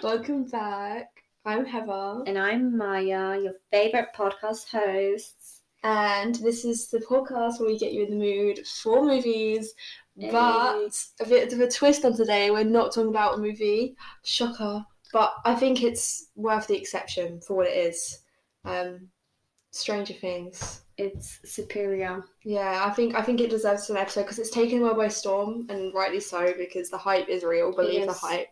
Welcome back. I'm Heather. And I'm Maya, your favourite podcast hosts. And this is the podcast where we get you in the mood for movies. But a bit of a twist on today, we're not talking about a movie. Shocker. But I think it's worth the exception for what it is. Stranger Things. It's superior. Yeah, I think it deserves an episode because it's taken the world by storm, and rightly so, because the hype is real. Believe the hype.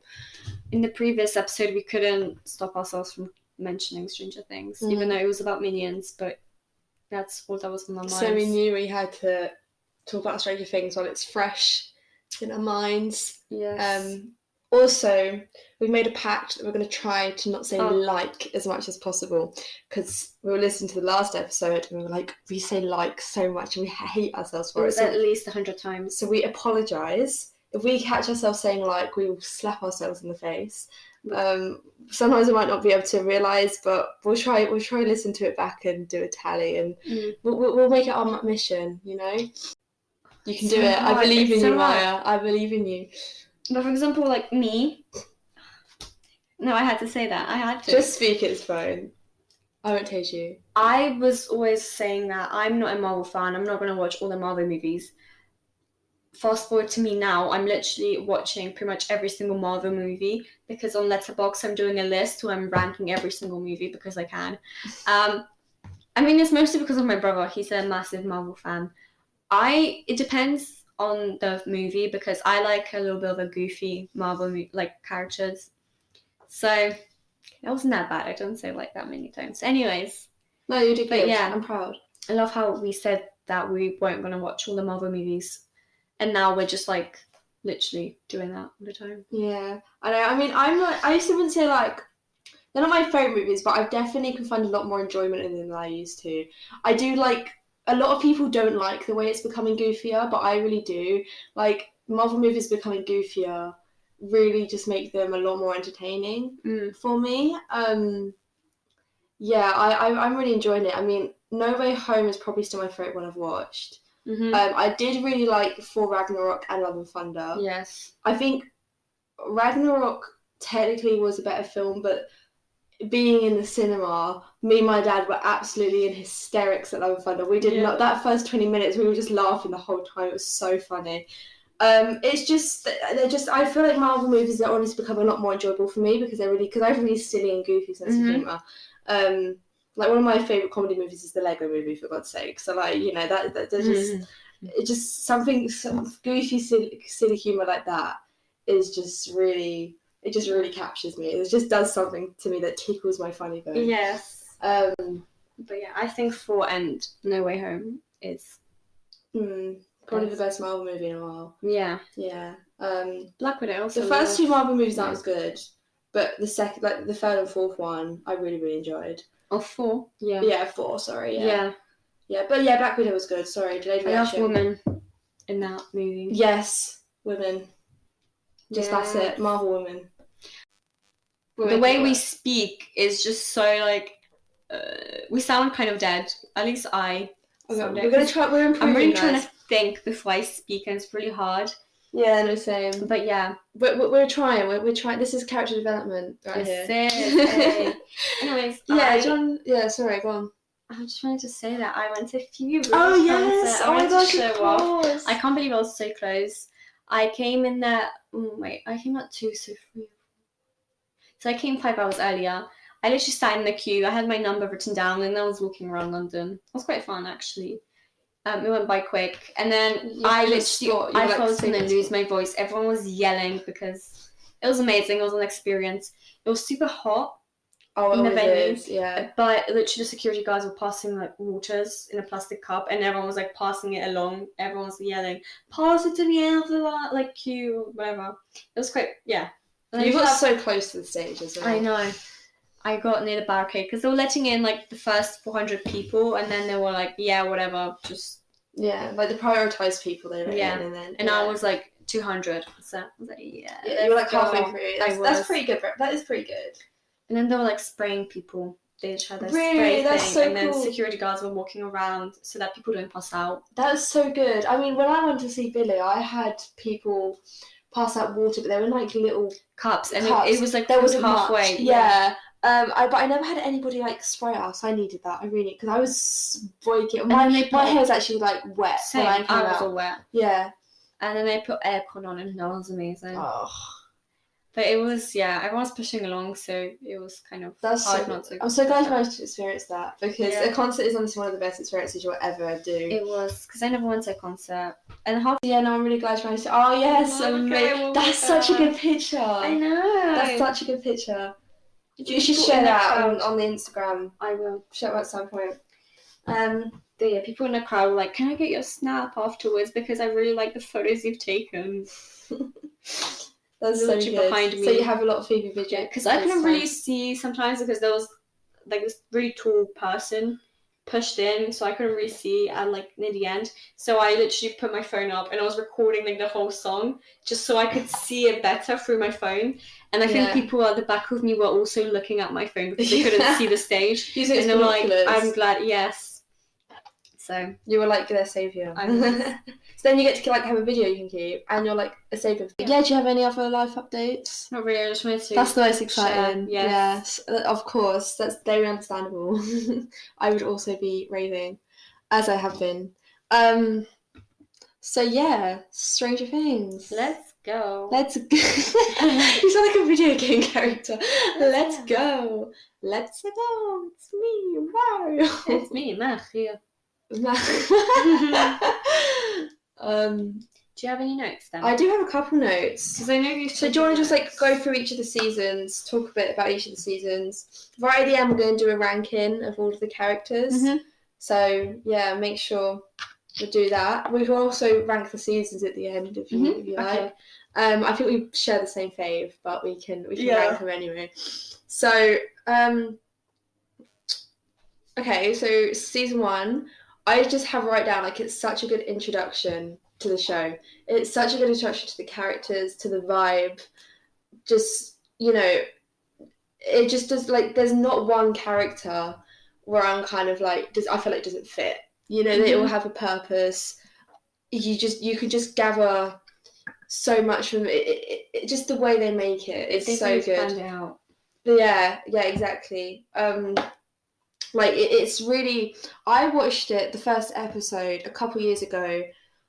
In the previous episode, we couldn't stop ourselves from mentioning Stranger Things, even though it was about Minions, but that's all that was on my mind. So we knew we had to talk about Stranger Things while it's fresh in our minds. Yes. Also, we've made a pact that we're going to try to not say like as much as possible, because we were listening to the last episode and we were like, we say like so much and we hate ourselves for it. So, at least 100 times. So we apologise. If we catch ourselves saying like, we will slap ourselves in the face. Sometimes we might not be able to realise, but we'll try listen to it back and do a tally, and we'll make it our mission, you know? You can do it. I believe in you, Maya. I believe in you. But for example, like me... No, I had to say that. I had to. Just speak, it's fine. I won't tase you. I was always saying that I'm not a Marvel fan. I'm not going to watch all the Marvel movies. Fast forward to me now, I'm literally watching pretty much every single Marvel movie, because on Letterboxd I'm doing a list where I'm ranking every single movie because I can. I mean, it's mostly because of my brother. He's a massive Marvel fan. It depends on the movie, because I like a little bit of a goofy Marvel characters. So it wasn't that bad. I don't say like that many times. Anyways. No, you did good. Yeah, I'm proud. I love how we said that we weren't going to watch all the Marvel movies. And now we're just like literally doing that all the time. Yeah, I know. I mean, I used to wouldn't say like, they're not my favourite movies, but I definitely can find a lot more enjoyment in them than I used to. I do like, a lot of people don't like the way it's becoming goofier, but I really do. Like, Marvel movies becoming goofier really just make them a lot more entertaining for me. Yeah, I'm really enjoying it. I mean, No Way Home is probably still my favourite one I've watched. Mm-hmm. I did really like Thor Ragnarok and Love and Thunder. Yes. I think Ragnarok technically was a better film, but being in the cinema, me and my dad were absolutely in hysterics at Love and Thunder. We did not, that first 20 minutes, we were just laughing the whole time. It was so funny. It's just, I feel like Marvel movies are honestly becoming a lot more enjoyable for me, because I have really silly and goofy sense of humour. Like, one of my favourite comedy movies is the Lego Movie, for God's sake. So, like, you know, that just... It's just some goofy, silly humour like that is just really... It just really captures me. It just does something to me that tickles my funny bone. Yes. But yeah, I think Thor and No Way Home is... probably the best Marvel movie in a while. Yeah. Yeah. Black Widow also. The first two Marvel movies aren't as good, but the second, like the third and fourth one, I really, really enjoyed. Oh, 4? Yeah. Yeah, 4, sorry, yeah. Yeah, but yeah, Black Widow was good, sorry, delayed reaction. I love women in that movie. Yes, women. Just that's it, Marvel women. The way we speak is just so, like, we sound kind of dead. At least I. Okay, we're improving, I'm really trying to think before I speak, and it's really hard. Yeah, no, same. But yeah. We're trying. We're trying. This is character development right here. Anyways. Yeah, sorry, go on. I just wanted to say that I went to Phoebe. Oh, yes! Oh my gosh, of course! I can't believe I was so close. I came in there... I came at 2, so 3. So I came 5 hours earlier. I literally sat in the queue. I had my number written down, and I was walking around London. It was quite fun, actually. It went by quick, and then I thought I was going to lose my voice. Everyone was yelling because it was amazing. It was an experience. It was super hot in the venue, yeah. But literally the security guards were passing like waters in a plastic cup, and everyone was like passing it along. Everyone was yelling, "Pass it to the end of the queue, whatever." It was quite And you got so close to the stage as well. I know. I got near the barricade because they were letting in like the first 400 people, and then they were like, yeah, whatever, just like the prioritized people they let in, and I was like 200, so I was like, you were like halfway through. That's pretty good. That is pretty good. And then they were like spraying people. They just had their spray thing, so and then security guards were walking around so that people don't pass out. That was so good. I mean, when I went to see Billy, I had people pass out water, but they were in like little cups, and cups. it was like there wasn't halfway. Much. Yeah. But I never had anybody like spray us. I needed that. I really, because I was boiling. My hair was actually like wet. Same. When I was all wet. Yeah. And then they put aircon on, and that was amazing. Oh. But it was, everyone was pushing along, so it was kind of hard not to. I'm so glad you managed to experience that, because a concert is honestly one of the best experiences you'll ever do. It was, because I never went to a concert. And I'm really glad you managed to. Oh, yes, amazing. That's such a good picture. I know. That's such a good picture. You should share that on the Instagram. I will. Share that at some point. But yeah, people in the crowd were like, can I get your snap afterwards? Because I really like the photos you've taken. That's so good. Behind me. So you have a lot of Phoebe video. Because I couldn't really see sometimes, because there was like this really tall person pushed in, so I couldn't really see at like near the end. So I literally put my phone up and I was recording like the whole song just so I could see it better through my phone. And I think people at the back of me were also looking at my phone because they couldn't see the stage. And they were like, I'm glad, yes. So you were like their saviour. So then you get to like have a video you can keep, and you're like a saviour. Yeah. Do you have any other life updates? Not really. I just wanted to. That's the most exciting. Yes. Of course. That's very understandable. I would also be raving, as I have been. So yeah, Stranger Things. Let's go. Let's go. You sound like a video game character. Let's go. Let's go. It's me, Mario. It's me, Mario. Do you have any notes then? I do have a couple notes. Because I know you. So do you want to just like go through each of the seasons, talk a bit about each of the seasons? Right at the end, we're going to do a ranking of all of the characters. Mm-hmm. So yeah, make sure we do that. We can also rank the seasons at the end if you like. Okay. I think we share the same fave, but we can rank them anyway. So okay, so season 1. I just have right down, like, it's such a good introduction to the show. It's such a good introduction to the characters, to the vibe. Just, it just does, like, there's not one character where I'm kind of like, I feel like it doesn't fit. They all have a purpose. You can just gather so much from it just the way they make it. It's so good. Find out. Yeah, exactly. Like, it's really... I watched it, the first episode, a couple years ago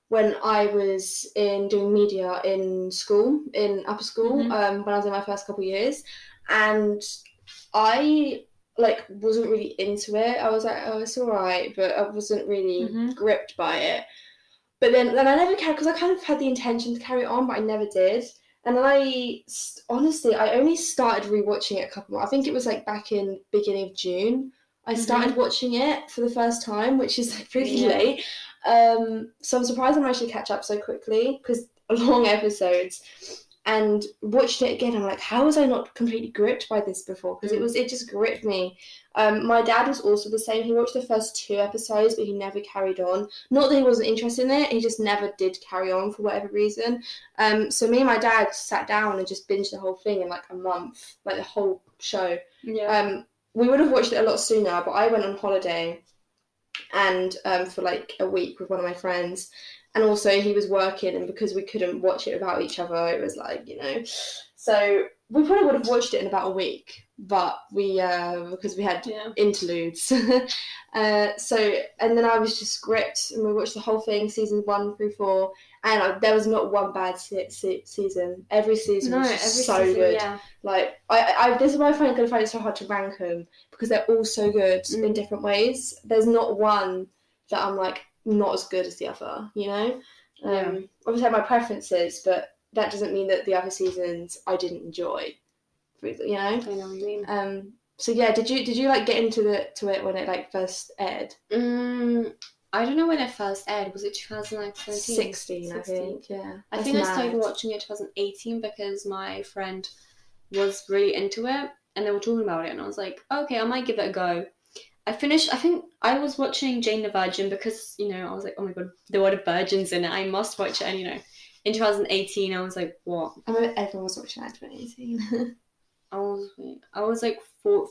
when I was doing media in school, in upper school, when I was in my first couple years. And I, wasn't really into it. I was like, oh, it's all right, but I wasn't really gripped by it. But then I never cared, because I kind of had the intention to carry it on, but I never did. And then I only started rewatching it a couple more. I think it was, back in beginning of June. I started watching it for the first time, which is really late. So I'm surprised I managed to catch up so quickly, because long episodes. And watched it again, I'm like, how was I not completely gripped by this before? Because it just gripped me. My dad was also the same. He watched the first 2 episodes, but he never carried on. Not that he wasn't interested in it, he just never did carry on for whatever reason. So me and my dad sat down and just binged the whole thing in a month, the whole show. Yeah. We would have watched it a lot sooner, but I went on holiday and for a week with one of my friends. And also he was working, and because we couldn't watch it without each other, it was So we probably would have watched it in about a week, but we, because we had interludes. So, and then I was just gripped, and we watched the whole thing, season 1 through 4, and there was not one bad season. Every season was so good. Yeah. This is why I'm going to find it so hard to rank them, because they're all so good in different ways. There's not one that I'm not as good as the other, Obviously I have my preferences, but that doesn't mean that the other seasons I didn't enjoy. I know what you mean. So yeah, did you get into it when it first aired? I don't know when it first aired. Was it 2017? 16, I think. Yeah. I think I started watching it 2018 because my friend was really into it and they were talking about it, and I was like, okay, I might give it a go. I think I was watching Jane the Virgin because, I was like, oh my god, there were the virgins in it. I must watch it. And, in 2018, I was like, what? I remember everyone was watching that in 2018. I was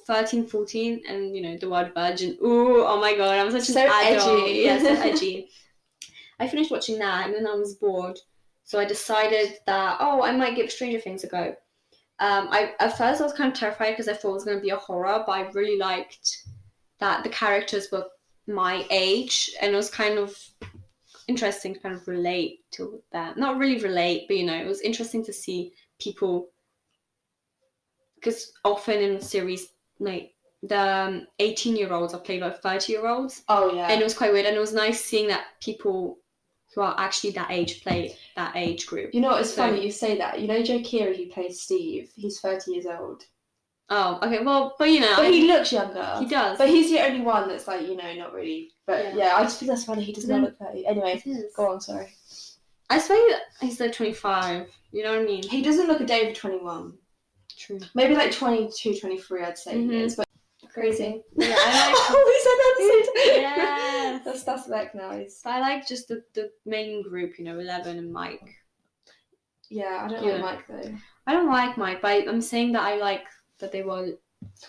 13, 14, and, the word virgin. Ooh, oh my god, I'm such an adult. Edgy. Yeah, so edgy. I finished watching that, and then I was bored. So I decided that, I might give Stranger Things a go. At first I was kind of terrified because I thought it was going to be a horror, but I really liked that the characters were my age, and it was kind of interesting to kind of relate to that. Not really relate, but it was interesting to see people, because often in the series, like the 18-year-olds are played by 30-year-olds. Oh yeah. And it was quite weird, and it was nice seeing that people who are actually that age play that age group. You know, it's funny you say that. You know Joe Keery, who plays Steve, he's 30 years old. Oh, okay, well, but But he looks younger. He does. But he's the only one that's like, not really. But yeah I just think that's funny. He does not look 30. Anyway, go on, sorry. I suppose he's like 25. You know what I mean? He doesn't look a day over 21. True. Maybe like 22, 23, I'd say he is. But crazy. Yeah, we said that. Yeah. That's like nice. But I like just the main group, Eleven and Mike. Yeah, I don't like Mike though. I don't like Mike, but I'm saying that I like that they were,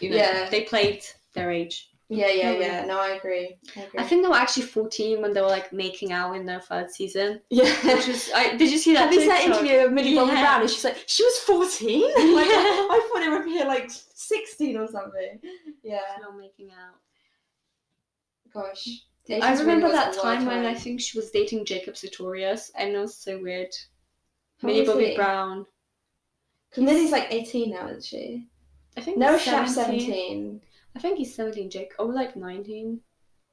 they played their age. Yeah. No, I agree. I think they were actually 14 when they were like making out in their third season. Yeah. Which was, did you see that? Have you seen that interview of Millie Bobby Brown? And she's like, she was 14? Like, I thought they were here like 16 or something. Yeah. Not making out. Gosh. I remember that time when I think she was dating Jacob Sartorius, and it was so weird. Millie Bobby Brown. Because Millie's like 18 now, isn't she? I think Noah Schnapp's 17. I think he's 17, Jake. Or like 19.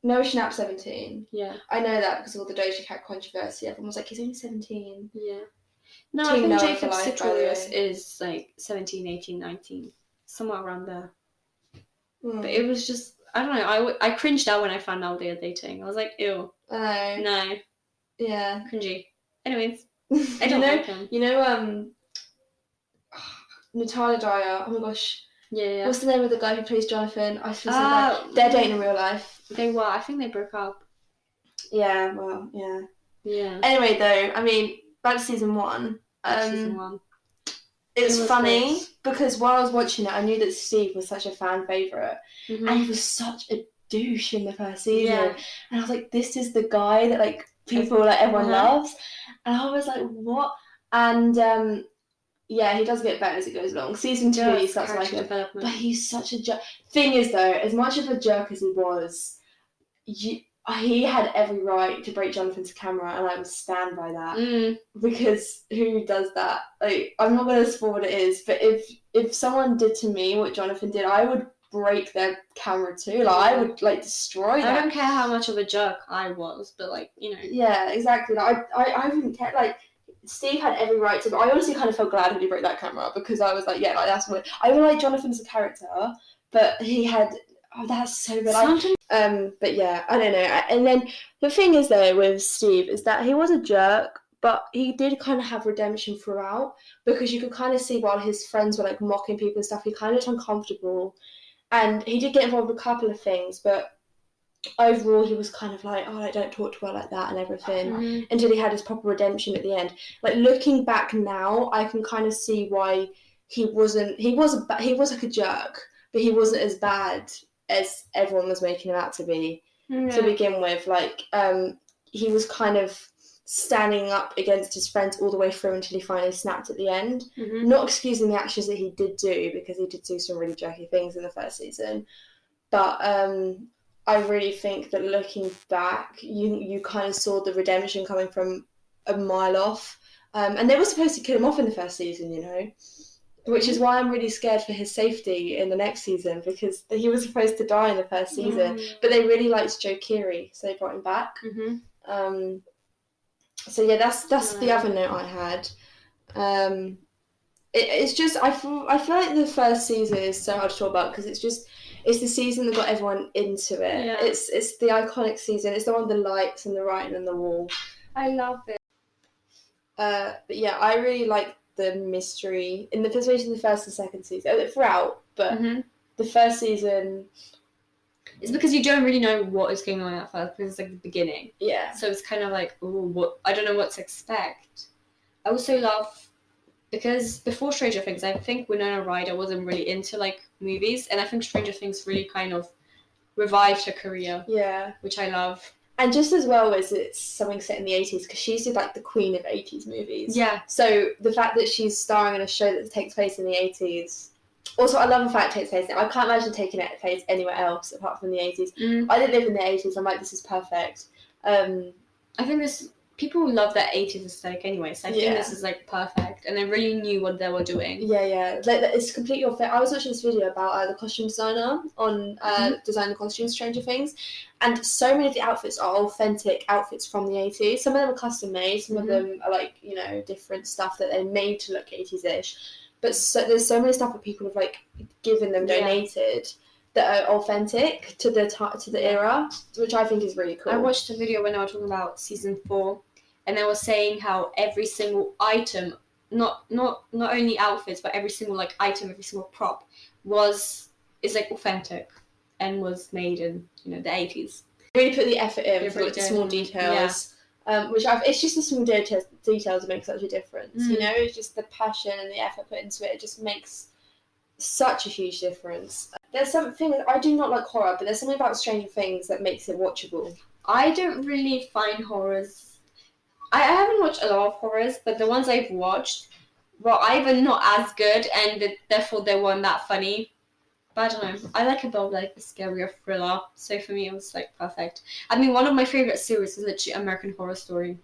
Noah Schnapp's 17. Yeah. I know that because of all the Doja Cat controversy. Everyone was like, he's only 17. Yeah. No, I think Jacob Sartorius is like 17, 18, 19. Somewhere around there. But it was just, I don't know, I cringed out when I found out they were dating. I was like, ew. No. Yeah. Cringy. Anyways, I don't like him. Natalia Dyer, oh my gosh. Yeah. What's the name of the guy who plays Jonathan? I should say that. They're dating in real life. They were. I think they broke up. Yeah, well, yeah. Yeah. Anyway, though, I mean, back to season 1. Season 1. It's funny because while I was watching it, I knew that Steve was such a fan favourite. Mm-hmm. And he was such a douche in the first season. Yeah. And I was like, this is the guy that, like, people, like, everyone loves. And I was like, what? And, yeah, he does get better as it goes along. Season 2, he starts like it. But he's such a jerk. Thing is, though, as much of a jerk as he was, he had every right to break Jonathan's camera, and I would stand by that. Because who does that? Like, I'm not going to spoil what it is, but if someone did to me what Jonathan did, I would break their camera too. Like, I would, like, destroy that. I don't care how much of a jerk I was, but, like, Yeah, exactly. Like, I wouldn't care, like... Steve had every right to, but I honestly kind of felt glad when he broke that camera because I was like, yeah, like that's what I really like Jonathan as a character, but he had that's so good. But yeah, I don't know. And then the thing is though with Steve is that he was a jerk, but he did kind of have redemption throughout because you could kind of see while his friends were like mocking people and stuff, he kind of looked uncomfortable, and he did get involved with a couple of things, but overall he was kind of like, I don't talk to her like that and everything, until he had his proper redemption at the end. Like looking back now, I can kind of see why he was like a jerk, but he wasn't as bad as everyone was making him out to be to begin with. Like he was kind of standing up against his friends all the way through until he finally snapped at the end. Not excusing the actions that he did do, because he did do some really jerky things in the first season, but I really think that looking back, you kind of saw the redemption coming from a mile off. And they were supposed to kill him off in the first season, which is why I'm really scared for his safety in the next season, because he was supposed to die in the first season. But they really liked Joe Keery, so they brought him back. So yeah, that's the other note I had. It's just, I feel like the first season is so hard to talk about because it's the season that got everyone into it. Yeah. It's the iconic season. It's the one with the lights and the writing on the wall. I love it. But yeah, I really like the mystery in especially the first and second season. Throughout, but the first season. It's because you don't really know what is going on at first because it's like the beginning. Yeah. So it's kind of like, I don't know what to expect. I also love. Because before Stranger Things, I think Winona Ryder wasn't really into like movies, and I think Stranger Things really kind of revived her career. Yeah, which I love. And just as well as it's something set in the 80s, because she's like the queen of 80s movies. Yeah. So the fact that she's starring in a show that takes place in the 80s. Also, I love the fact it takes place. I can't imagine taking it place anywhere else apart from the 80s. I didn't live in the 80s. I'm like, this is perfect. I think people love that 80s aesthetic anyway, so I think this is like perfect, and they really knew what they were doing. Yeah. Like, it's completely your fit. I was watching this video about the costume designer on designing costumes, Stranger Things, and so many of the outfits are authentic outfits from the 80s. Some of them are custom made, some of them are like, you know, different stuff that they made to look 80s-ish. But there's so many stuff that people have like given them, donated, that are authentic to the era, which I think is really cool. I watched a video when they were talking about season 4, and they were saying how every single item, not only outfits, but every single like item, every single prop is like authentic and was made in, you know, the 80s. Really put the effort in for like the small details. It's just the small details that make such a difference. You know, it's just the passion and the effort put into it. It just makes such a huge difference. There's something, I do not like horror, but there's something about Stranger Things that makes it watchable. I don't really find horrors. I haven't watched a lot of horrors, but the ones I've watched were either not as good and therefore they weren't that funny. But I don't know. I like a bit of like a scarier thriller, so for me it was like perfect. I mean, one of my favorite series is literally American Horror Story,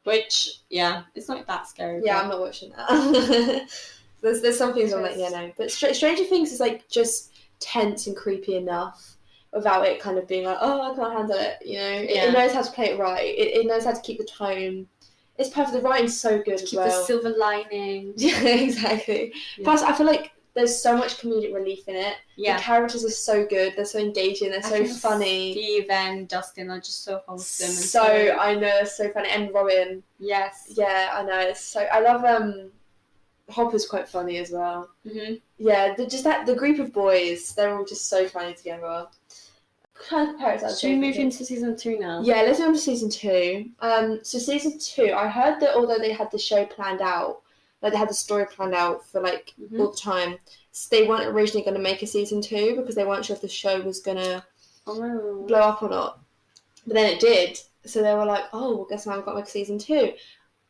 which it's not that scary. Yeah, I'm not watching that. there's some things I'm like, no. But Stranger Things is like just tense and creepy enough without it kind of being like, oh, I can't handle it. You know, it knows how to play it right. It knows how to keep the tone. It's perfect. The writing's so good as well. Keep the silver lining. Yeah, exactly. Yeah. Plus, I feel like there's so much comedic relief in it. Yeah. The characters are so good. They're so engaging. They're so funny. Steve and Dustin are just so wholesome. So I know, they're so funny. And Robin. Yes. Yeah, I know. It's so. I love Hopper's quite funny as well. Mm-hmm. Yeah, the group of boys. They're all just so funny together. Should we move into season 2 now? Yeah, let's move on to season 2. So season 2, I heard that although they had the show planned out. Like, they had the story planned out for, like, all the time. So they weren't originally going to make a season 2 because they weren't sure if the show was going to blow up or not. But then it did. So they were like, oh, well, guess now we've got to make a season 2.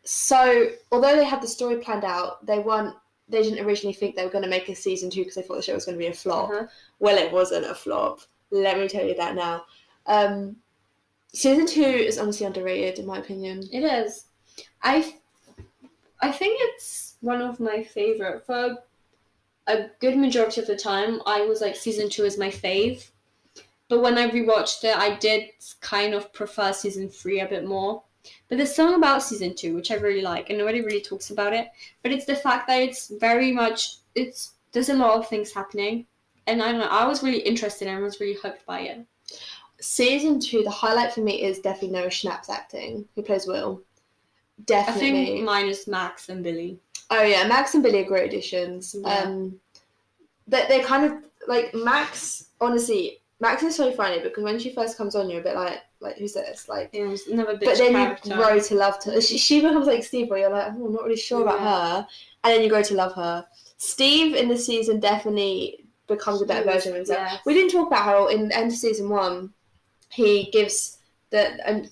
So, although they had the story planned out, they didn't originally think they were going to make a season 2 because they thought the show was going to be a flop. Well, it wasn't a flop. Let me tell you that now. Season 2 is honestly underrated, in my opinion. It is. I think it's one of my favourite. For a good majority of the time, I was like, season 2 is my fave. But when I rewatched it, I did kind of prefer season 3 a bit more. But there's something about season 2 which I really like, and nobody really talks about it. But it's the fact that it's very much, there's a lot of things happening. And I don't know, I was really interested and I was really hooked by it. Season 2, the highlight for me is definitely Noah Schnapp's acting, who plays Will. Definitely. I think mine is Max and Billy. Oh yeah, Max and Billy are great additions. Yeah. They're kind of like Max. Honestly, Max is so funny because when she first comes on, you're a bit like who's this? Like, yeah, another bitch. But then character. You grow to love her. She becomes like Steve, where you're like, oh, I'm not really sure about her, and then you grow to love her. Steve in this season definitely becomes a better version of himself. Yes. We didn't talk about how in the end of season 1, he gives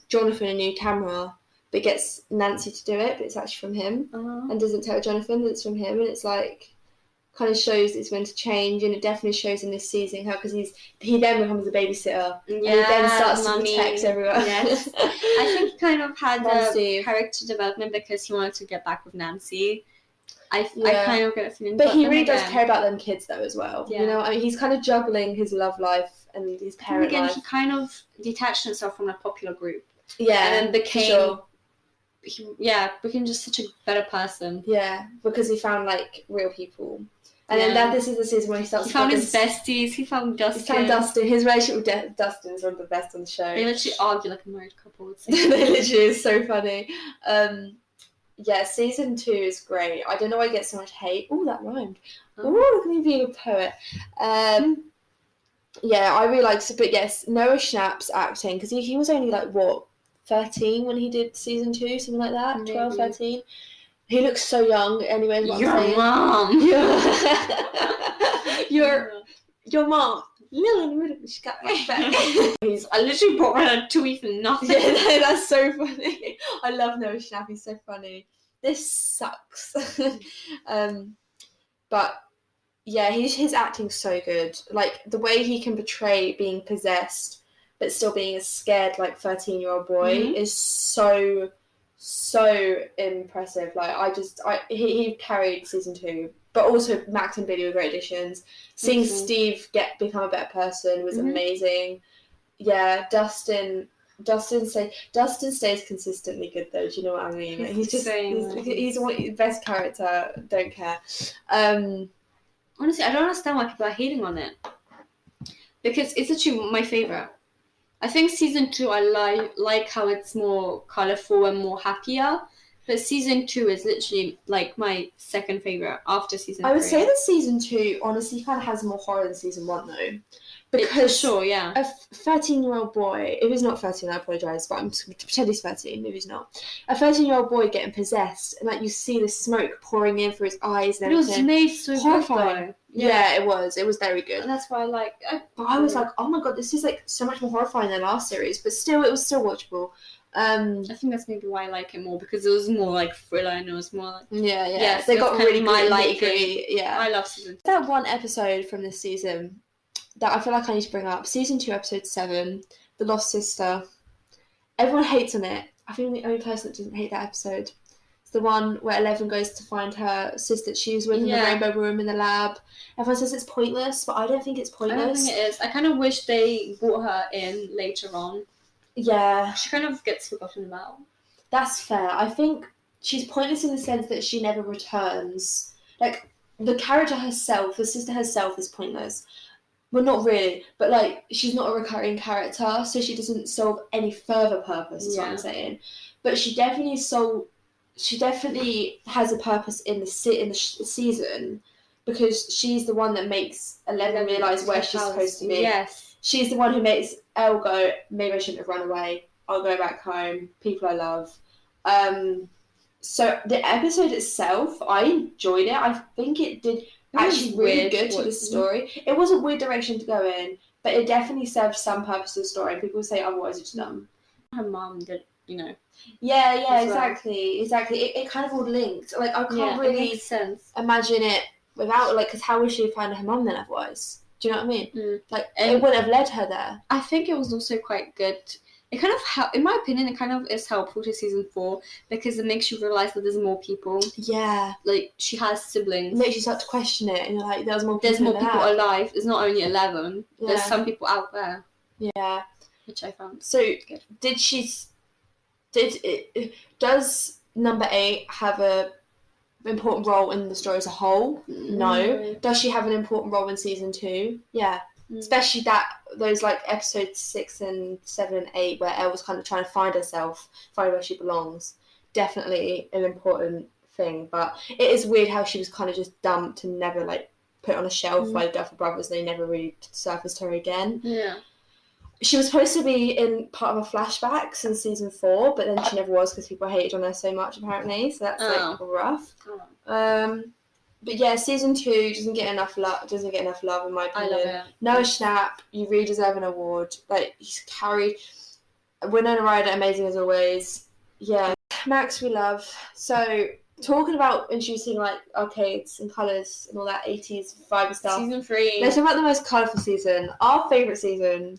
Jonathan a new camera. But gets Nancy to do it, but it's actually from him, and doesn't tell Jonathan that it's from him, and it's like kind of shows it's meant to change, and it definitely shows in this season how because he then becomes a babysitter, and he then starts to protect everyone. Yes, I think he kind of had a character development because he wanted to get back with Nancy. I kind of get a feeling, but he really does care about them kids though as well. Yeah. You know, I mean, he's kind of juggling his love life and his parent life. He kind of detached himself from a popular group. Yeah, and then became. Became just such a better person. Yeah, because he found like real people, and then this is the season where he starts. He found his besties. He found Dustin. His relationship with Dustin is one of the best on the show. They literally argue like a married couple. They literally is so funny. Season 2 is great. I don't know why it gets so much hate. Oh, that rhymed. Oh, look at me being a poet. I really like it. But yes, Noah Schnapp's acting because he was only like what. 13 when he did season 2, something like that. Maybe. 12, 13. He looks so young anyway. Your mom. Your mom. Lil in the middle, she got my back. I literally brought her a tweet for nothing. Yeah, that's so funny. I love Noah Schnapp, he's so funny. This sucks. But yeah, his acting's so good. Like, the way he can portray being possessed but still being a scared, like, 13-year-old boy is so impressive. Like, he carried season 2. But also Max and Billy were great additions. Seeing Steve become a better person was amazing. Yeah, Dustin stays consistently good though. Do you know what I mean? Like, he's the best character. Don't care. Honestly, I don't understand why people are hating on it, because it's actually my favorite. I think season 2 I like how it's more colourful and more happier. But season 2 is literally like my second favorite after season 3. I would say that season 2 honestly kind of has more horror than season 1 though. Because sure, yeah. A 13-year-old boy, if he's not 13, I apologise, but I'm pretend he's 13, maybe he's not. A 13-year-old boy getting possessed, and like you see the smoke pouring in through his eyes and everything. It was made so horrifying. Good, yeah, it was very good. And that's why I like but I was like, oh my god, this is like so much more horrifying than last series, but still, it was still watchable. I think that's maybe why I like it more, because it was more like thriller and it was more like yes, they got really my liking. Yeah, I love season 2. That one episode from this season that I feel like I need to bring up, season 2, episode 7, The Lost Sister. Everyone hates on it. I think I'm the only person that doesn't hate that episode. It's the one where Eleven goes to find her sister that she was with in the rainbow room in the lab. Everyone says it's pointless, but I don't think it's pointless. I don't think it is. I kind of wish they brought her in later on. Yeah. She kind of gets forgotten about. That's fair. I think she's pointless in the sense that she never returns. Like, the character herself, the sister herself, is pointless. Well, not really, but like, she's not a recurring character, so she doesn't solve any further purpose, is what I'm saying. But she definitely has a purpose in the season, because she's the one that makes Eleven realise where she's supposed to be. Yes. She's the one who makes Elle go, maybe I shouldn't have run away, I'll go back home, people I love. So the episode itself, I enjoyed it. I think it did actually really good to the story. It was a weird direction to go in, but it definitely served some purpose to the story. And people say otherwise it's dumb. Her mum did, Yeah, exactly. It kind of all linked. Like, I can't really imagine it without, like, because how would she find her mum then otherwise? Do you know what I mean? Like, it wouldn't have led her there. I think it was also quite good. It kind of, in my opinion, it kind of is helpful to season 4, because it makes you realise that there's more people. Yeah. Like, she has siblings. It makes you start to question it, and you're like, there's more people alive. There's not only 11. Yeah. There's some people out there. Yeah. Which I found so good. Does number 8 have a important role in the story as a whole? No. Does she have an important role in season 2? Yeah. Especially those like episodes 6 and 7 and 8 where Elle was kind of trying to find herself, find where she belongs. Definitely an important thing, but it is weird how she was kind of just dumped and never like put on a shelf by the Duffer Brothers, and they never really surfaced her again. Yeah. She was supposed to be in part of a flashbacks in season 4, but then she never was because people hated on her so much apparently. So that's like rough. But yeah, season 2 doesn't get enough love in my opinion. I love it. Noah Schnapp, you really deserve an award. Like, he's carried. Winona Ryder, amazing as always. Yeah, Max we love. So talking about introducing like arcades and colours and all that 80s vibe and stuff. Season 3. Let's talk about the most colourful season. Our favourite season.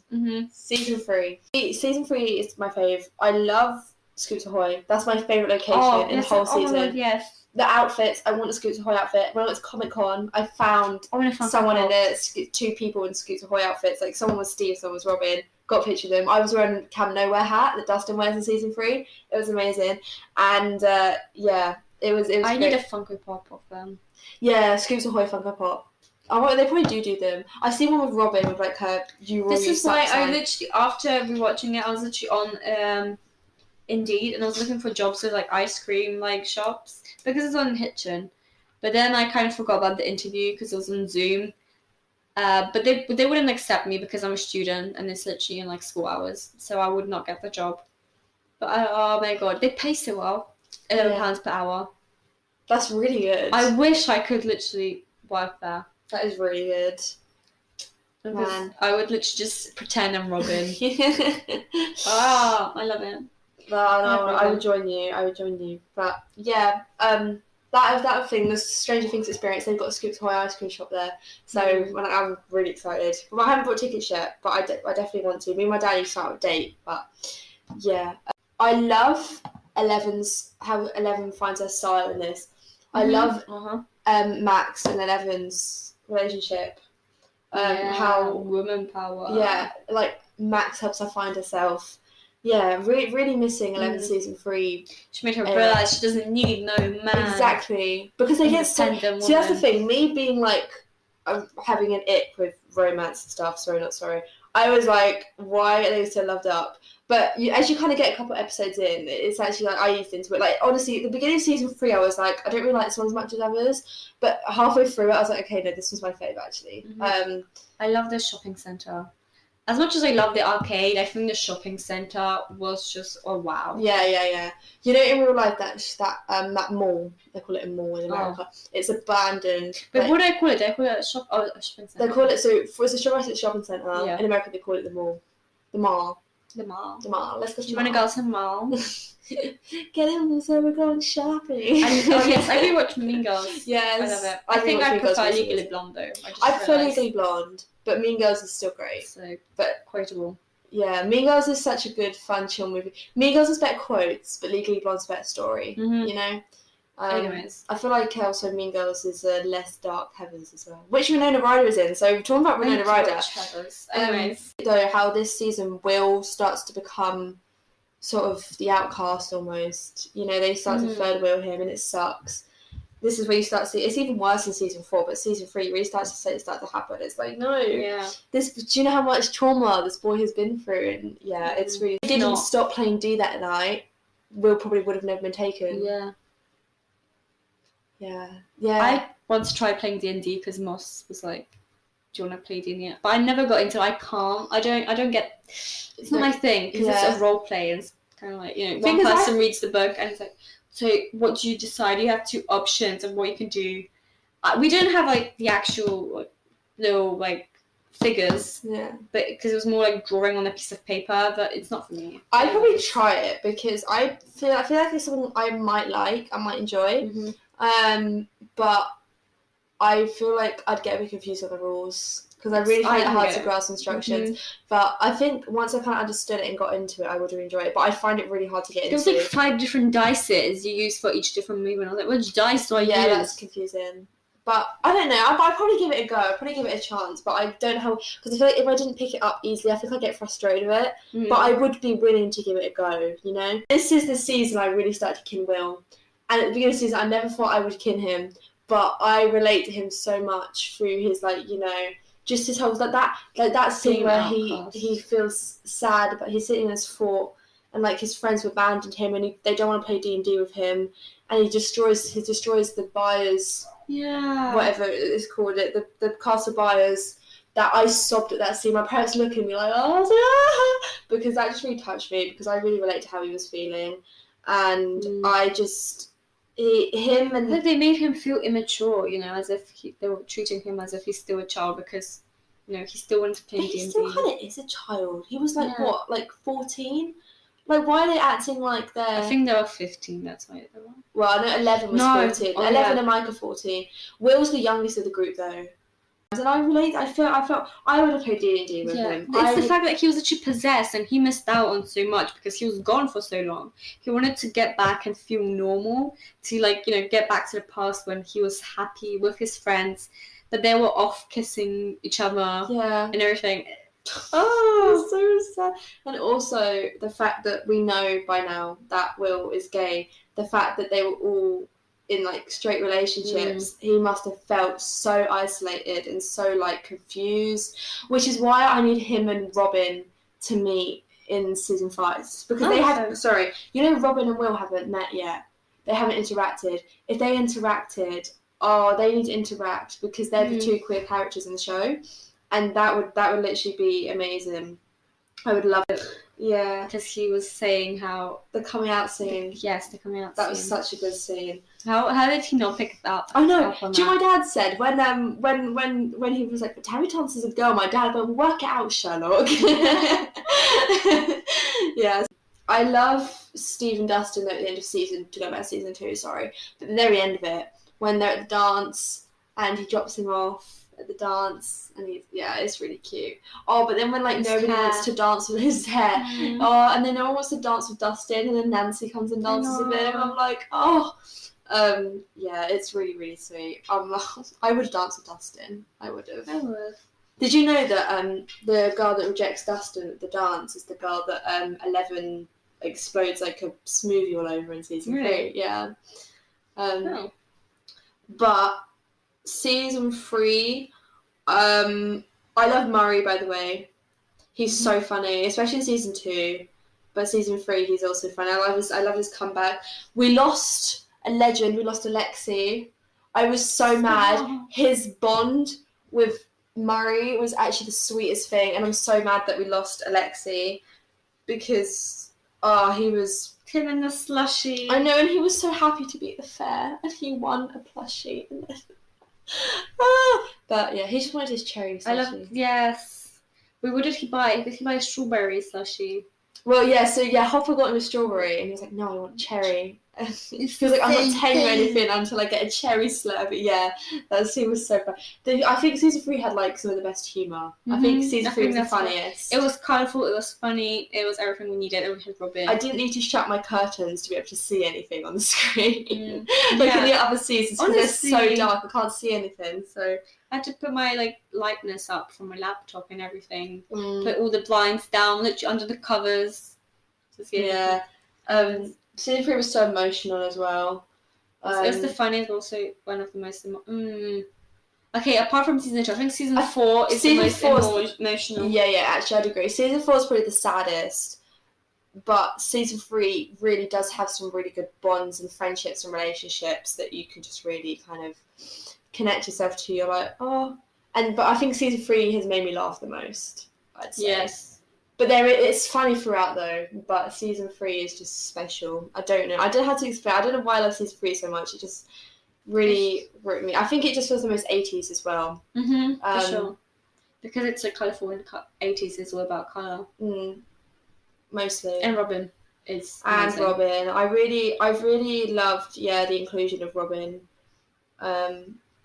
Season 3. Season 3 is my fave. I love Scoots Ahoy. That's my favourite location in the whole season. God, yes. The outfits, I want a Scoots Ahoy outfit. When I went to Comic Con, I found someone in it, 2 people in Scoots Ahoy outfits. Like, someone was Steve, someone was Robin. Got a picture of them. I was wearing a Camp Nowhere hat that Dustin wears in season 3. It was amazing. And yeah, it was I great. need a Funko Pop of them. Yeah, Scoots Ahoy Funko Pop. Oh, they probably do them. I see one with Robin with like her This is why I literally, after rewatching it, I was literally on Indeed, and I was looking for jobs with like ice cream like shops because it's on Hitchin. But then I kind of forgot about the interview because it was on Zoom. But they wouldn't accept me because I'm a student and it's literally in like school hours, so I would not get the job. But oh my god, they pay so well, £11 per hour. That's really good. I wish I could literally work there. That is really good. Man. I would literally just pretend I'm Robin. I love it. No, I would join you. But yeah, that thing, the Stranger Things experience, they've got a Scoop Toy ice cream shop there. So I'm really excited. Well, I haven't bought tickets yet, but I definitely want to. Me and my dad need to start a date, but yeah. I love how Eleven finds her style in this. I love Max and Eleven's relationship. How woman power. Yeah, like Max helps her find herself. Yeah, really missing 11 season 3. She made her realise she doesn't need no man. Exactly, because they get so. See, that's the thing. Me being like, having an ick with romance and stuff. Sorry. I was like, why are they so loved up? But as you kind of get a couple episodes in, it's actually like I eased into it. Like honestly, at the beginning of season 3, I was like, I don't really like this one as much as others. But halfway through it, I was like, okay, no, this was my favourite actually. I love the shopping centre. As much as I love the arcade, I think the shopping centre was just wow. Yeah. You know, in real life, that mall, they call it a mall in America. It's abandoned. But what do I call it? Do I call it a shopping centre? They call it it's a shopping centre. Yeah. In America, they call it the mall. The mall. Let's go. Do you want to go to the mall? Get in, so we're going shopping. Yes, I do watch Mean Girls. Yes, I love it. I think I prefer Legally Blonde though. I prefer Legally Blonde, but Mean Girls is still great. So, but quotable. Yeah, Mean Girls is such a good, fun, chill movie. Mean Girls has better quotes, but Legally Blonde's better story. You know. Anyways, I feel like also Mean Girls is less dark Heathers as well, which Winona Ryder is in. So talking about Winona Ryder. Anyways, though, how this season Will starts to become sort of the outcast almost. You know, they start to third wheel him, and it sucks. This is where you start to see. It's even worse in season 4, but season 3 really starts to happen. It's like no, do you know how much trauma this boy has been through? And yeah, it's really. If he didn't stop playing D that night, Will probably would have never been taken. Yeah. I once tried playing D&D because Moss was like, "Do you want to play D&D?" But I never got into it. I can't. I don't get. It's not my thing because it's a role play and it's kind of like one person reads the book and it's like, so what do you decide? You have 2 options of what you can do. We don't have like the actual little like figures. Yeah. But because it was more like drawing on a piece of paper, but it's not for me. I'd probably try it because I feel like it's something I might enjoy. But I feel like I'd get a bit confused with the rules because I really find it hard to grasp instructions. But I think once I kind of understood it and got into it, I would have enjoyed it. But I find it really hard to get into. There's like 5 different dices you use for each different movement. I was like, which dice do I use? Yeah, that's confusing. But I don't know. I'd probably give it a go. I'd probably give it a chance. But I don't know how, because I feel like if I didn't pick it up easily, I think I'd get frustrated with it. But I would be willing to give it a go, you know? This is the season I really started to kin Will. And at the beginning of the season, I never thought I would kin him. But I relate to him so much through his, like, you know, just his whole, that scene where he feels sad, but he's sitting in his fort and, like, his friends have abandoned him and they don't want to play D&D with him. And he destroys the buyers. Yeah. Whatever it's called, the castle buyers. That I sobbed at that scene. My parents look at me like, because that just really touched me because I really relate to how he was feeling. And I just... they made him feel immature, you know, as if they were treating him as if he's still a child because, you know, he still wanted to play D&D. He still kind of is a child. He was like, what, like 14? Like, why are they acting like they're... I think they were 15, that's why they were. Well, I know 11 was 14. 11 and Mike are 14. Will's the youngest of the group, though. And I felt I would have played D&D with him. It's the fact that he was actually possessed and he missed out on so much because he was gone for so long. He wanted to get back and feel normal, to, like, you know, get back to the past when he was happy with his friends, but they were off kissing each other and everything. Oh, so sad. And also the fact that we know by now that Will is gay, the fact that they were all in like straight relationships, he must have felt so isolated and so like confused, which is why I need him and Robin to meet in season 5 because they haven't. Sorry, you know, Robin and Will haven't met yet. They haven't interacted. If they interacted, they need to interact because they're the 2 queer characters in the show. And that would literally be amazing. I would love it. Yeah. Because he was saying how The coming out scene. yes, the coming out That scene. was such a good scene. How did he not pick that up? I know. Up on Do you know that? what my dad said when he was like, but Terry Thompson's a girl? My dad went, work it out, Sherlock. Yeah. I love Steve and Dustin at the end of season 2, sorry. But at the very end of it, when they're at the dance and he drops him off at the dance and it's really cute. Oh, but then when like His nobody hair. wants to dance with his hair. Mm. Oh, and then no one wants to dance with Dustin, and then Nancy comes and dances with him. I'm like, oh. Yeah, it's really, really sweet. I would have danced with Dustin. I would have. I would. Did you know that the girl that rejects Dustin at the dance is the girl that Eleven explodes like a smoothie all over in season 3? Yeah. Oh. But season 3, I love Murray, by the way. He's so funny, especially in season 2. But season 3, he's also funny. I love his comeback. We lost a legend. We lost Alexei. I was so mad. His bond with Murray was actually the sweetest thing, and I'm so mad that we lost Alexei because he was Him in the slushie. I know, and he was so happy to be at the fair, and he won a plushie. But yeah, he just wanted his cherry slushie. Yes. Wait, what did he buy? Did he buy a strawberry slushie? Well, yeah, so Hopper got him a strawberry, and he was like, no, I want cherry. He was like, I'm not telling you anything until I get a cherry slurp. But yeah, that scene was so fun. I think season 3 had like some of the best humour. I think season 3 was the funniest. It was colourful, it was funny, it was everything we needed. We had Robin. I didn't need to shut my curtains to be able to see anything on the screen. Like in the other seasons, because they're so dark, I can't see anything. So I had to put my lightness up from my laptop and everything. Put all the blinds down, literally under the covers. Yeah. Season 3 was so emotional as well. It was the funniest, but also one of the most Okay, apart from season 2, I think season 4 is the most emotional. Yeah, actually I'd agree. Season 4 is probably the saddest, but season 3 really does have some really good bonds and friendships and relationships that you can just really kind of connect yourself to. You're like, oh. But I think season 3 has made me laugh the most, I'd say. Yes. But it's funny throughout though, but season 3 is just special. I don't know. I don't have to explain. I don't know why I love season 3 so much. It just really wrote me. I think it just feels the most 80s as well. For sure. Because it's so colourful, and 80s is all about colour. Mostly. And Robin is amazing. And Robin. I've really loved, the inclusion of Robin.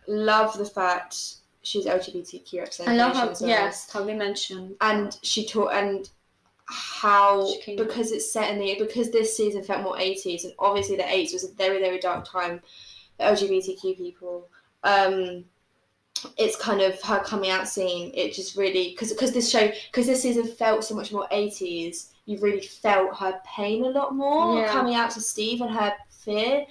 Love the fact she's LGBTQ representation. I love how they mentioned. And she taught, and how, because it's set in because this season felt more 80s, and obviously the 80s was a very, very dark time for LGBTQ people. It's kind of her coming out scene. It just really, because this season felt so much more 80s, you really felt her pain a lot more coming out to Steve and her fear,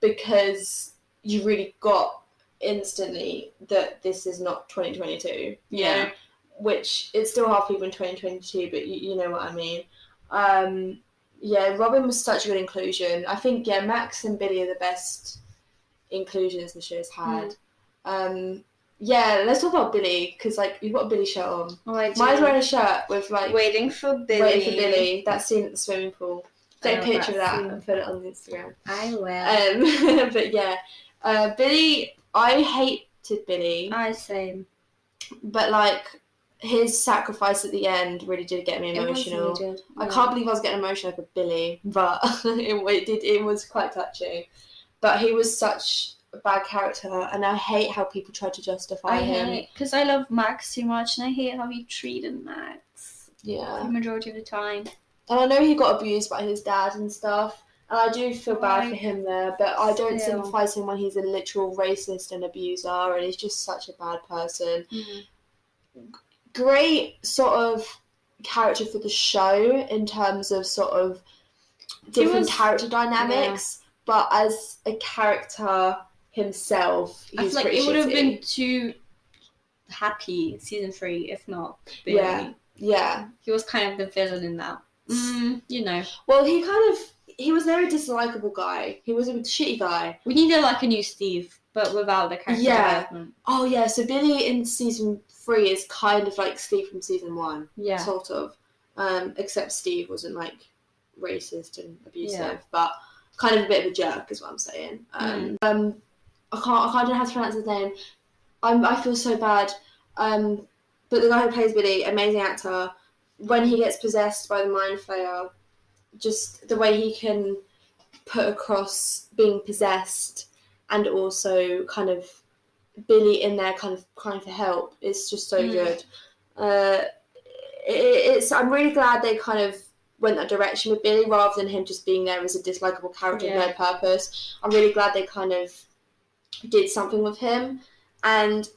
because you really got instantly that this is not 2022, you know, which it's still half people in 2022, but you know what I mean. Robin was such a good inclusion. I think Max and Billy are the best inclusions the show's had. Let's talk about Billy, because you've got a Billy shirt on. Oh, I do. Mine's wearing a shirt with waiting for Billy. That scene at the swimming pool. Take a picture of that and put it on Instagram. I will. But Billy, I hated Billy. Same. But his sacrifice at the end really did get me emotional. I can't believe I was getting emotional over Billy, but it was quite touching. But he was such a bad character, and I hate how people try to justify him. Because I love Max too much, and I hate how he treated Max. Yeah. The majority of the time. And I know he got abused by his dad and stuff. And I do feel bad for him there, but I don't sympathise with him when he's a literal racist and abuser, and he's just such a bad person. Great sort of character for the show in terms of sort of different character dynamics, but as a character himself, he's I feel pretty it would have shitty. been too happy season 3 if not Billy. Yeah. He was kind of the villain in that. You know. Well, he was a very dislikable guy. He was a shitty guy. We needed a new Steve, but without the character development. Oh yeah, so Billy in season 3 is kind of like Steve from season 1. Yeah. Sort of. except Steve wasn't like racist and abusive, Yeah. but kind of a bit of a jerk is what I'm saying. I can't know how to pronounce his name. I feel so bad. But the guy who plays Billy, amazing actor. When he gets possessed by the Mind Flayer, just the way he can put across being possessed and also kind of Billy in there kind of crying for help is just so good. I'm really glad they kind of went that direction with Billy rather than him just being there as a dislikable character with no purpose. I'm really glad they kind of did something with him. And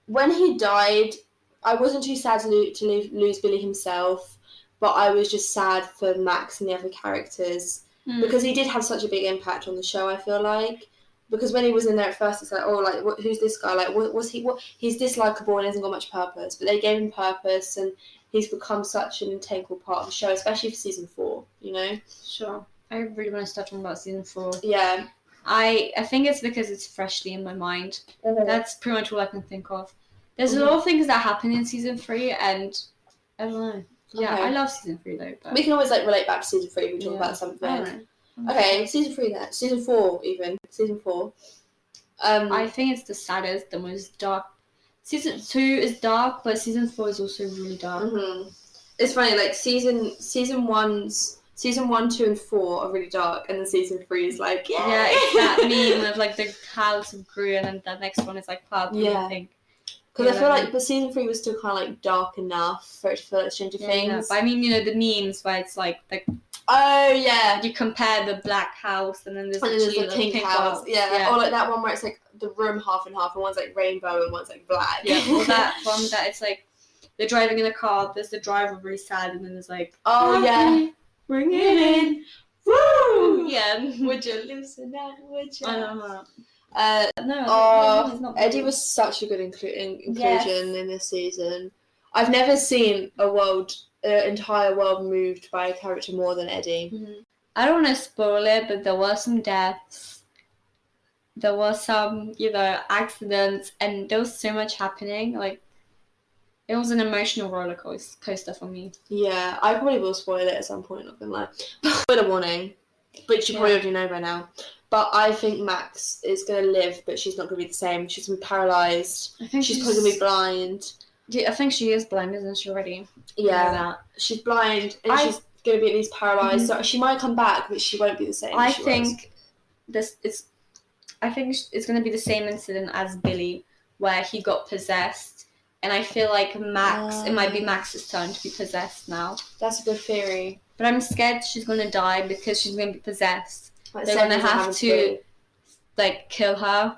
when he died, I wasn't too sad to lose Billy himself, but I was just sad for Max and the other characters because he did have such a big impact on the show, I feel like. Because when he was in there at first, it's like, oh, like, who's this guy? Like, he's dislikable and hasn't got much purpose. But they gave him purpose, and he's become such an integral part of the show, especially for season 4, you know? Sure. I really want to start talking about season 4. Yeah. I think it's because it's freshly in my mind. That's pretty much all I can think of. There's a lot of things that happen in season 3, and I don't know. Yeah, I love season 3 though. But... we can always like relate back to season 3 if we talk about something. Okay, season 3 then. Season 4 even. Season 4. I think it's the saddest, the most dark. Season 2 is dark, but season 4 is also really dark. It's funny, like season 1, 2, and 4 are really dark, and then season 3 is like, yay! Yeah, it's that meme of like the house of Gru, and then the next one is like purple, I think. Because I feel like, but season 3 was still kind of like dark enough for it to feel like Stranger Things. Yeah. But I mean, you know, the memes where it's like oh yeah, you compare the black house and then there's the pink house. Yeah, or like that one where it's like the room half and half, and one's like rainbow and one's like black. Yeah, or that one that it's like they're driving in a car. There's the driver really sad, and then there's like, oh yeah, bring it in, woo! Yeah, would you loosen up? Would you? I don't know. No, Eddie was such a good inclusion in this season. I've never seen an entire world moved by a character more than Eddie. I don't want to spoil it, but there were some deaths. There were some, accidents, and there was so much happening. Like, it was an emotional roller coaster for me. Yeah, I probably will spoil it at some point, not gonna lie. Spoiler warning, which you probably already know by now. But I think Max is going to live, but she's not going to be the same. She's going to be paralysed. I think she's probably going to be blind. Yeah, I think she is blind, isn't she, already? Yeah, she's blind, and she's going to be at least paralysed. So she might come back, but she won't be the same. I think it's going to be the same incident as Billy, where he got possessed. And I feel like it might be Max's turn to be possessed now. That's a good theory. But I'm scared she's going to die because she's going to be possessed. Like, they're going to have to, like, kill her.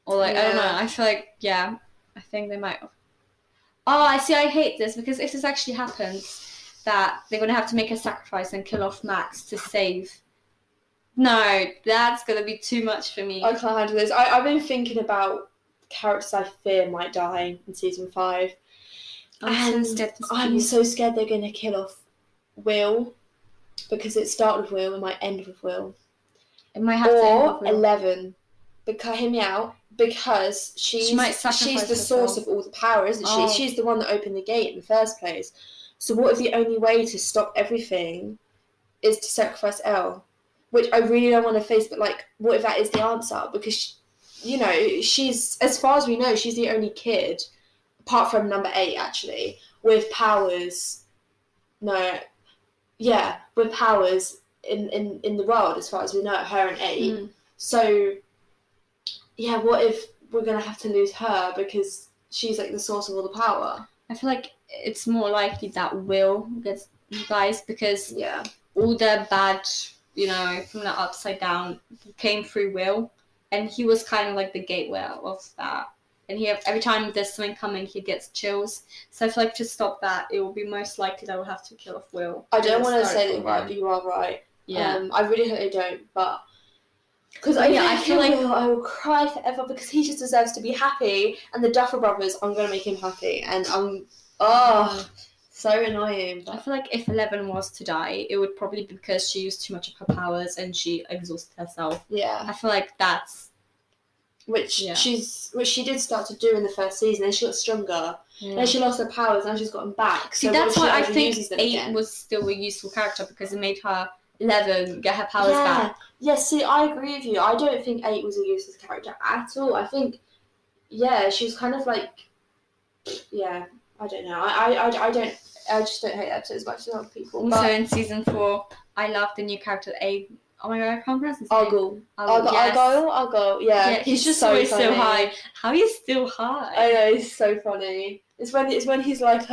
Or, like, I don't know. I feel like, I think they might. Oh, I hate this, because if this actually happens, that they're going to have to make a sacrifice and kill off Max to save. No, that's going to be too much for me. I can't handle this. I've been thinking about characters I fear might die in season 5. I'm so scared they're going to kill off Will, because it started with Will and might end with Will. It might have to end with Will. 11. But hear me out, because she's the source of all the power, isn't she? She's the one that opened the gate in the first place. So what if the only way to stop everything is to sacrifice Elle? Which I really don't want to face, but like, what if that is the answer? Because, she's, as far as we know, she's the only kid, apart from number 8 actually, with powers. With powers in the world, as far as we know, her and 8. So, what if we're going to have to lose her because she's like the source of all the power? I feel like it's more likely that Will gets dies, because all the bad, from the upside down came through Will, and he was kind of like the gateway of that. And every time there's something coming, he gets chills. So I feel like to stop that, it will be most likely that we'll have to kill off Will. I don't want to say that you're right, but you are right. Yeah. I really hope they don't, but because I feel like I will cry forever, because he just deserves to be happy, and the Duffer Brothers, I'm gonna make him happy, and I'm so annoying. But I feel like if 11 was to die, it would probably be because she used too much of her powers and she exhausted herself. Yeah. I feel like that's which she did start to do in the first season. Then she got stronger. Then she lost her powers. Now she's got them back. See, so that's why I think 8 again? was still a useful character because it made her 11 get her powers back. Yeah, see, I agree with you. I don't think 8 was a useless character at all. I think, she was kind of like, I don't know. I just don't hate that episode as much as other people. Also, in season 4, I love the new character, Oh my god, I can't pronounce his name. Argyle. Yeah, he's just always so high. How he's still high? I know, he's so funny. It's when he's like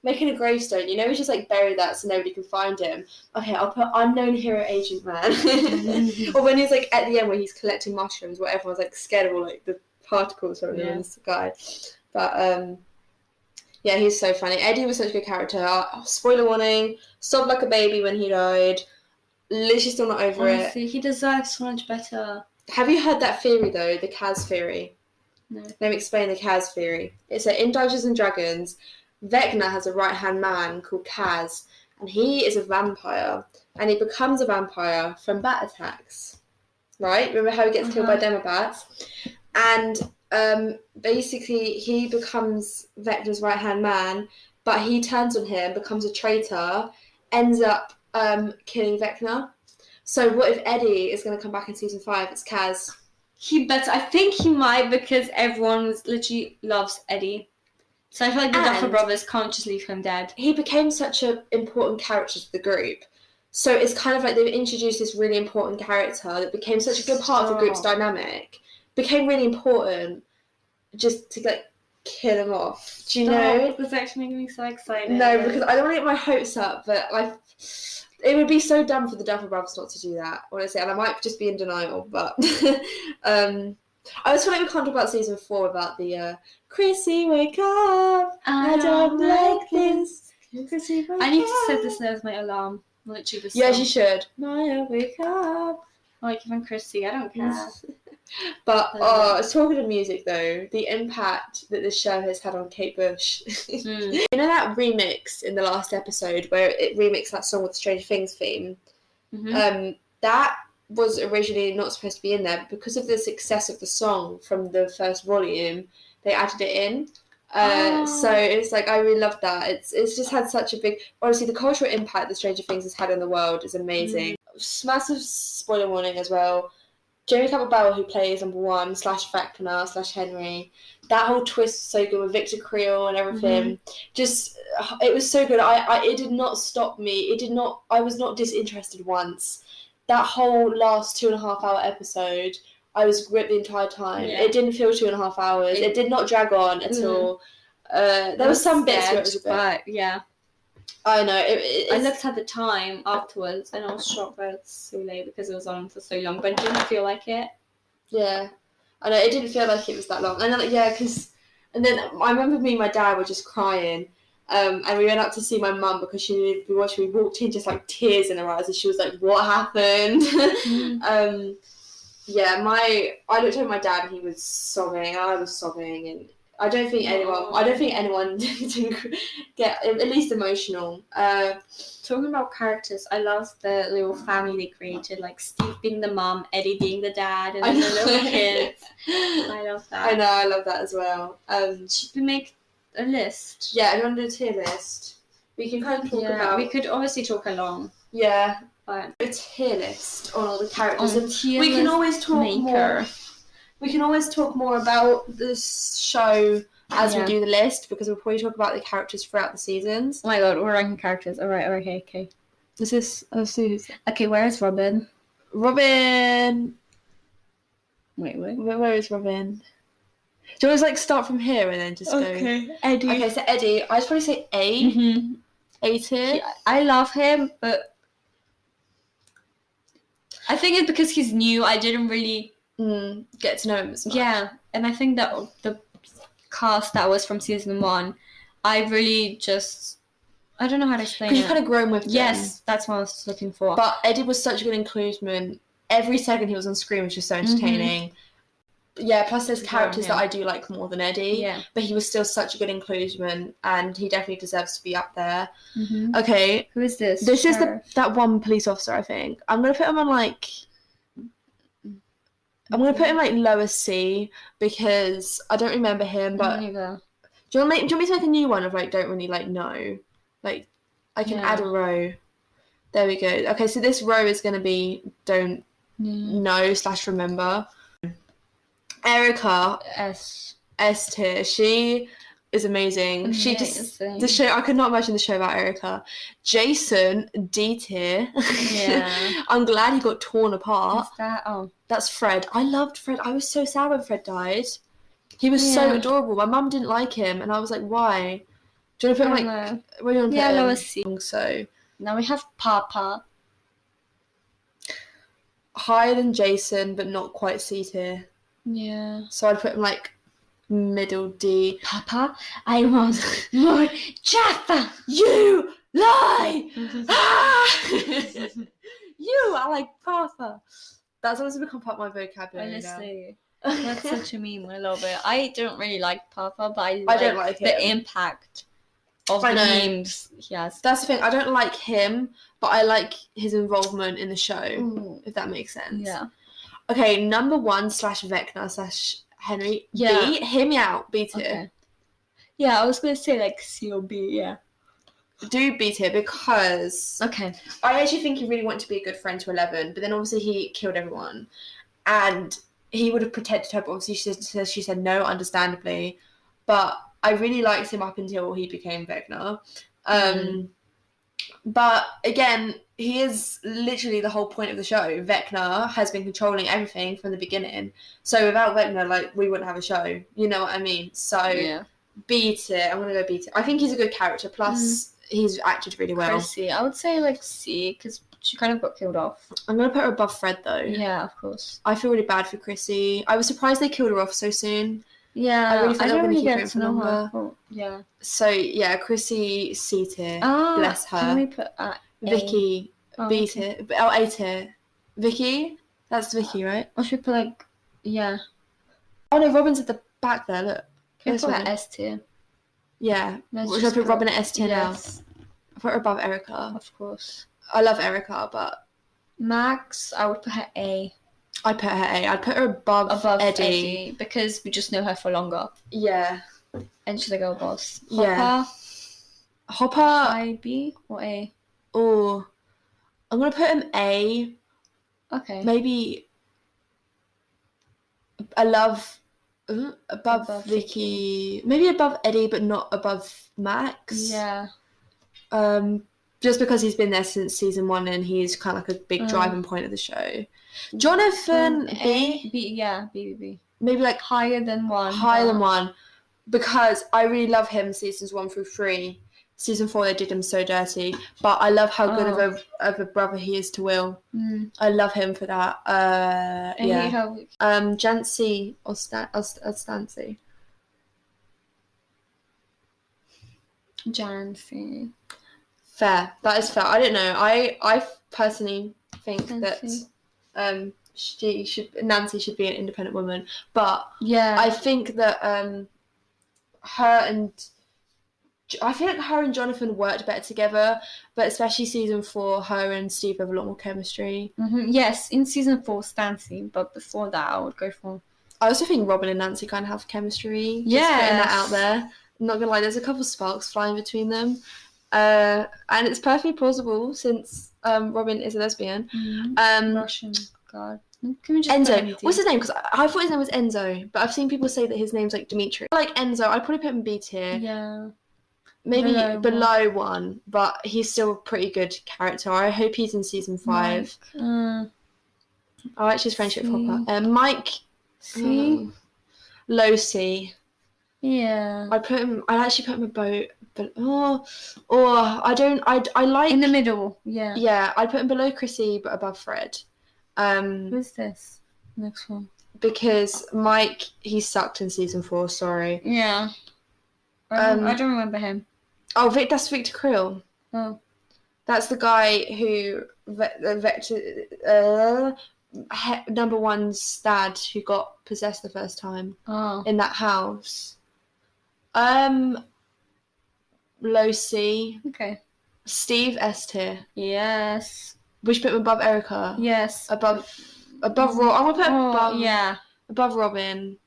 making a gravestone. You know, he's just like bury that so nobody can find him. Okay, I'll put unknown hero agent man. Or when he's like at the end where he's collecting mushrooms, where everyone's like scared of all like the particles from this guy. But he's so funny. Eddie was such a good character. Spoiler warning: sobbed like a baby when he died. Literally still not over it. He deserves so much better. Have you heard that theory though, the Kaz theory? No. Let me explain the Kaz theory. It's that in Dungeons and Dragons, Vecna has a right-hand man called Kaz, and he is a vampire, and he becomes a vampire from bat attacks. Right? Remember how he gets killed by demobats? And basically he becomes Vecna's right-hand man, but he turns on him, becomes a traitor, ends up killing Vecna. So what if Eddie is going to come back in season 5? It's Kaz. I think he might because everyone literally loves Eddie. So I feel like the Duffer Brothers can't just leave him dead. He became such an important character to the group. So it's kind of like they've introduced this really important character that became such a good part of the group's dynamic. Became really important just to like kill him off. Do you know? That's actually making me so excited. No, because I don't want to get my hopes up, but it would be so dumb for the Duffer Brothers not to do that, honestly, and I might just be in denial, but I was feel like we can't talk about season 4 about the Chrissy, wake up, I don't like this. Chrissy, wake I need up. to set this as my alarm. Literally this Yeah, song. she should. Maya, wake up. Like even Chrissy, I don't care. But talking of music though, the impact that this show has had on Kate Bush. You know that remix in the last episode where it remixed that song with the Stranger Things theme? That was originally not supposed to be in there, but because of the success of the song from the first volume, they added it in. So it's like I really love that. It's just had such a big, honestly, the cultural impact that Stranger Things has had in the world is amazing. Massive spoiler warning as well. Jamie Campbell-Bower, who plays number 1 / Vecna / Henry, that whole twist was so good with Victor Creel and everything. Just it was so good. It did not stop me. I was not disinterested once. That whole last 2.5 hour episode, I was gripped the entire time. It didn't feel 2.5 hours. It did not drag on at all. There were some bits where it was a bit. But yeah. I know. I looked at the time afterwards and I was shocked that it's so late because it was on for so long, but it didn't feel like it. Yeah. I know, it didn't feel like it was that long. And then, and then I remember me and my dad were just crying. And we went up to see my mum because she needed to be watching. We walked in just like tears in her eyes and she was like, what happened? I looked at my dad and he was sobbing and I was sobbing, and I don't think anyone didn't get at least emotional. Talking about characters, I love the little family they created, like Steve being the mum, Eddie being the dad, and then the little kids. I love that. I know, I love that as well. Should we make a list? Yeah, I'm going to do a tier list. We can kind of talk about... We could obviously talk along. Yeah. But a tier list on all the characters. We can always talk more. We can always talk more about this show as we do the list, because we'll probably talk about the characters throughout the seasons. Oh my god, we're ranking characters. Alright, okay. Is this... Okay, where is Robin? Robin... Wait. Where is Robin? Do you always start from here and then just go... Okay, Eddie. Okay, so Eddie, I'd probably say A. A tier. I love him, but... I think it's because he's new, I didn't really... get to know him as much. Yeah, and I think that the cast that was from season 1, I really just... I don't know how to explain it. Because you've kind of grown with them. Yes, that's what I was looking for. But Eddie was such a good inclusion. Every second he was on screen was just so entertaining. Yeah, plus there's characters that I do like more than Eddie. Yeah. But he was still such a good inclusion, and he definitely deserves to be up there. Okay. Who is this? This is that one police officer, I think. I'm going to put him on I'm gonna put him like lower C because I don't remember him. But do you want me to make a new one of like don't really like know? Like I can add a row. There we go. Okay, so this row is gonna be don't know / remember. Erica S tier. She is amazing. She just the show. I could not imagine the show about Erica. Jason D tier. Yeah. I'm glad he got torn apart. Is that? Oh, that's Fred. I loved Fred. I was so sad when Fred died. He was so adorable. My mum didn't like him, and I was like, why? Do you want to put him like? Where do you want to put him? Lower C. So now we have Papa. Higher than Jason, but not quite C tier. Yeah. So I'd put him like middle D. Papa, I want more Jaffa. You lie! You are like Papa. That's always become part of my vocabulary. Honestly, that's such a meme. I love it. I don't really like Papa, but I don't like the impact of the memes he has. That's the thing. I don't like him, but I like his involvement in the show. If that makes sense. Yeah. Okay, number 1 / Vecna / Henry. Yeah. B. Hear me out. B tier. Okay. Yeah, I was gonna say like C or B. Yeah. Do B tier because I actually think he really wanted to be a good friend to Eleven, but then obviously he killed everyone, and he would have protected her. But obviously she said no, understandably. But I really liked him up until he became Vecna. But again, he is literally the whole point of the show. Vecna has been controlling everything from the beginning. So without Vecna, like, we wouldn't have a show. You know what I mean? So B tier. I'm gonna go B tier. I think he's a good character. Plus, he's acted really well. Chrissy, I would say like C because she kind of got killed off. I'm gonna put her above Fred though. Yeah, of course. I feel really bad for Chrissy. I was surprised they killed her off so soon. Yeah, I really thought they were going to keep her in for longer. longer. Oh, yeah. So yeah, Chrissy C tier. Bless her. Can we put Vicky B tier. Oh, A tier. Vicky? That's Vicky, right? Or should we put like Oh no, Robin's at the back there, look. Can we put her S tier? Yeah. Should I put Robin at S tier now? I put her above Erica. Of course. I love Erica, but Max, I would put her A. I'd put her A. I'd put her above Eddie because we just know her for longer. Yeah. And she's a girl boss. Hopper. I, B or A? Oh, I'm going to put him A. Okay. Maybe above Vicky. Maybe above Eddie, but not above Max. Yeah. Just because he's been there since season 1 and he's kind of like a big driving point of the show. Jonathan B. B. Maybe like higher than 1. Higher than 1, because I really love him seasons 1 through 3. Season 4 they did him so dirty, but I love how good of a brother he is to Will. I love him for that. Jancy or Stancy. Jancy. Fair. That is fair. I don't know. I personally think that Nancy should be an independent woman, but I think that I feel like her and Jonathan worked better together, but especially season 4, her and Steve have a lot more chemistry. Yes, in season 4, Stancy, but before that, I would go for. I also think Robin and Nancy kind of have chemistry. Just putting that out there. I'm not gonna lie, there's a couple sparks flying between them, and it's perfectly plausible since Robin is a lesbian. Russian god. Can we just Enzo. What's his name? Because I thought his name was Enzo, but I've seen people say that his name's like Dimitri. I like Enzo. I'd probably put him B tier. Yeah. Maybe below 1, but he's still a pretty good character. I hope he's in season 5. I like his friendship proper. Mike C. Low C. Yeah. I'd actually put him above, but I like in the middle. Yeah. Yeah, I'd put him below Chrissy but above Fred. Who's this? Next one. Because Mike, he sucked in season 4. Sorry. Yeah. I don't remember him. Oh, that's Victor Krill. Oh. That's the guy who number 1's dad who got possessed the first time in that house. Low C. Okay. Steve S tier. Yes. We should put him above Erica. Yes. Above Above Robin. I'm gonna put above Yeah. Robin.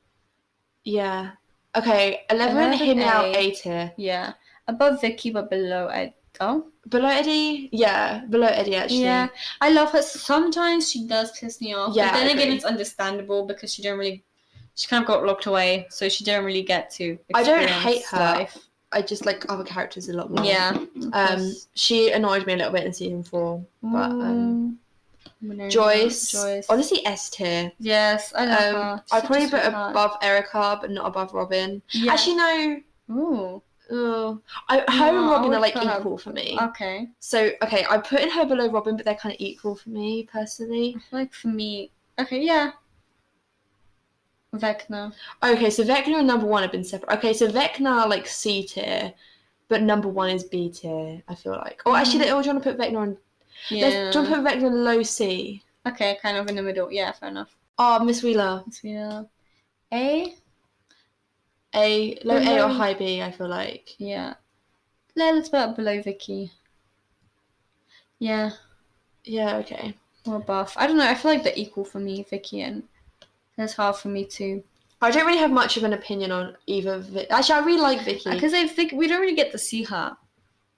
Yeah. Okay, 11 him now A tier. Yeah. Above Vicky, but below Ed. Oh. Below Eddie? Yeah, below Eddie actually. Yeah. I love her. Sometimes she does piss me off. Yeah, but then I again, agree. it's understandable because she kind of got locked away, so she didn't really get to I don't experience hate her. life. I just like other characters a lot more. Yeah. She annoyed me a little bit in season 4, but Joyce. Honestly, S tier. Yes, I love her. I'd probably put above Erica, but not above Robin. Yeah. Actually, no. Ooh. Her and Robin are like equal for me. Okay. So, okay, I'm putting her below Robin, but they're kind of equal for me, personally. I feel like for me... Okay, yeah. Vecna. Okay, so Vecna and number 1 have been separate. Okay, so Vecna are like C tier, but number 1 is B tier, I feel like. Oh, actually, do you want to put Vecna on... Yeah. Do you want to put Vecna on low C? Okay, kind of in the middle. Yeah, fair enough. Oh, Miss Wheeler. A? Low A or high B, I feel like. Yeah. Let's put below Vicky. Yeah. Yeah, okay. Or above. I don't know, I feel like they're equal for me, Vicky, and it's hard for me too. I don't really have much of an opinion on either. Actually, I really like Vicky. Because I think we don't really get to see her.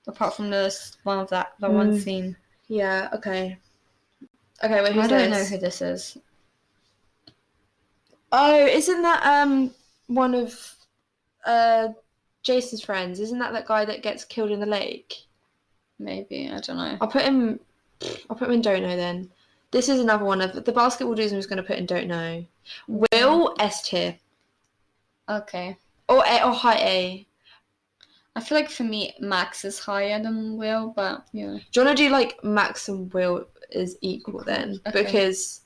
Apart from one scene. Yeah, okay. Okay, wait, who's this? I don't this? know who this is. Oh, isn't that one of Jason's friends? Isn't that guy that gets killed in the lake? Maybe, I don't know. I'll put him in Don't Know then. This is another one of the basketball dudes I'm just going to put in Don't Know. Will, S tier. Okay. Or high A. I feel like for me, Max is higher than Will, but yeah. Do you want to do like Max and Will is equal then? Okay. Because,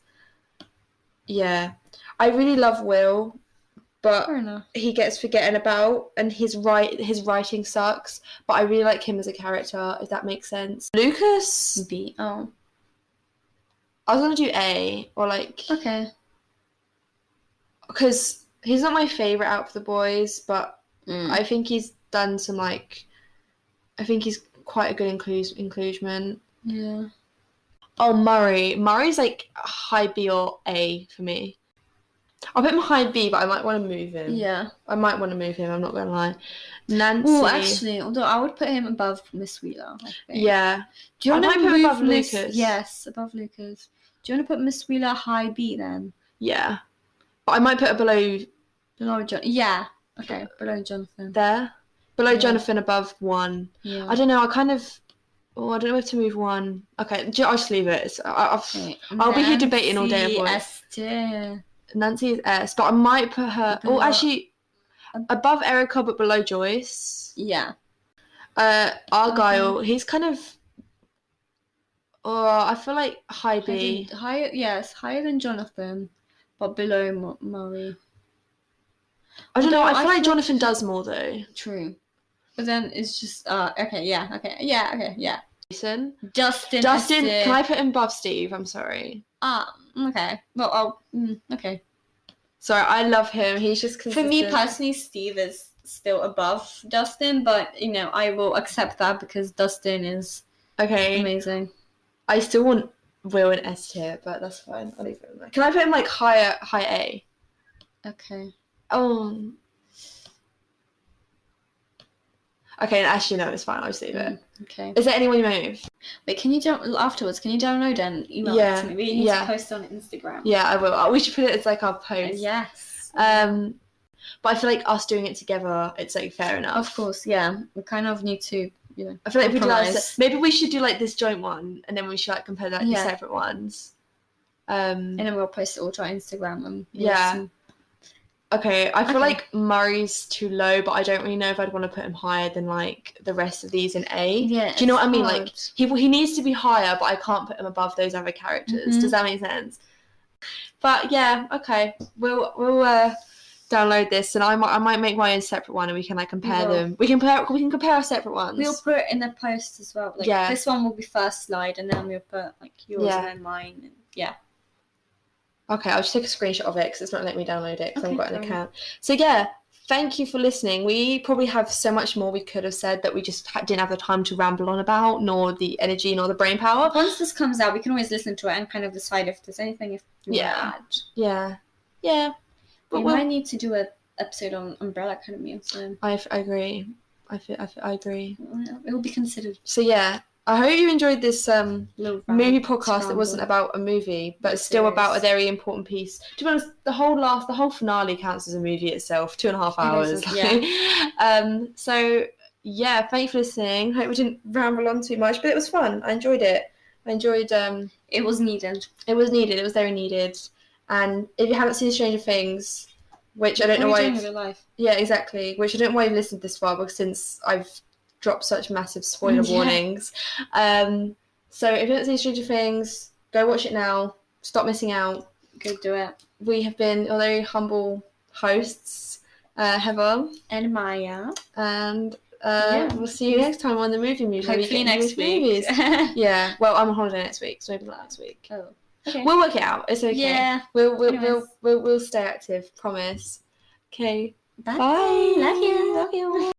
yeah, I really love Will, but Fair enough. he gets forgotten about, and his writing sucks. But I really like him as a character, if that makes sense. Lucas. B. Oh. I was gonna do A or like. Okay. Because he's not my favorite out of the boys, but I think he's done some like. I think he's quite a good inclusion. Yeah. Oh, Murray. Murray's like high B or A for me. I'll put him high B, but I might want to move him. Yeah. I might want to move him, I'm not going to lie. Nancy. Oh, actually, although I would put him above Miss Wheeler, I think. Yeah. Do you want to put him above Lucas? Yes, above Lucas. Do you want to put Miss Wheeler high B then? Yeah. But I might put her below Jonathan. Yeah. Okay, below Jonathan. There. Below Jonathan, above 1. Yeah. I don't know, I don't know where to move 1. Okay, I'll just leave it. I'll be here debating all day. Nancy is S, but I might put her... Oh, actually, above Erica, but below Joyce. Yeah. Argyle, he's kind of... Oh, I feel like high B. Higher than Jonathan, but below Murray. I don't know, I feel like Jonathan does more, though. True. But then it's just... okay. Justin, S-tier. can I put him above Steve? I'm sorry. Okay. Well, okay. Sorry, I love him. He's just consistent. For me personally, Steve is still above Dustin, but I will accept that because Dustin is amazing. I still want Will in S tier, but that's fine. I'll leave it in there. Can I put him like high A? Okay. Oh. Okay, actually no, it's fine. I'll just leave it. Okay. Is there anyone you move? Wait, can you download and email it to me? We need to post on Instagram. Yeah, I will. We should put it as like our post. Yes. But I feel like us doing it together, it's like fair enough. Of course, yeah. We kind of need to, I feel like we do maybe we should do like this joint one, and then we should like compare like the separate ones. And then we'll post it all to our Instagram and Okay, I feel like Murray's too low, but I don't really know if I'd want to put him higher than like the rest of these in A. Yeah. Do you know what I mean? Hard. Like he needs to be higher, but I can't put him above those other characters. Mm-hmm. Does that make sense? But yeah, okay. We'll download this, and I might make my own separate one, and we can like compare them. We can compare our separate ones. We'll put it in the post as well. Like, this one will be first slide, and then we'll put like yours and then mine. And, Okay, I'll just take a screenshot of it because it's not letting me download it because I haven't got an account. So yeah, thank you for listening. We probably have so much more we could have said that we just didn't have the time to ramble on about, nor the energy, nor the brain power. Once this comes out, we can always listen to it and kind of decide if there's anything you want to add. Yeah. But we might need to do an episode on Umbrella Academy. So I agree. I agree. It will be considered. So yeah, I hope you enjoyed this movie podcast that wasn't about a movie, but still about a very important piece. To be honest, the whole finale counts as a movie itself, 2.5 hours. So yeah, thank you for listening. Hope we didn't ramble on too much, but it was fun. I enjoyed it. It was needed. It was very needed. And if you haven't seen Stranger Things, which I don't know why. Your life? Yeah, exactly. Which I don't know why you've listened this far, because since I've dropped such massive spoiler warnings. So if you haven't seen Stranger Things, go watch it now. Stop missing out. Go do it. We have been our very humble hosts, Heather and Maya, and we'll see you next time on the movie. Hopefully next week. Yeah. Well, I'm on holiday next week, so maybe not next week. Oh. Okay. We'll work it out. It's okay. Yeah. We'll stay active. Promise. Okay. Bye. Love you.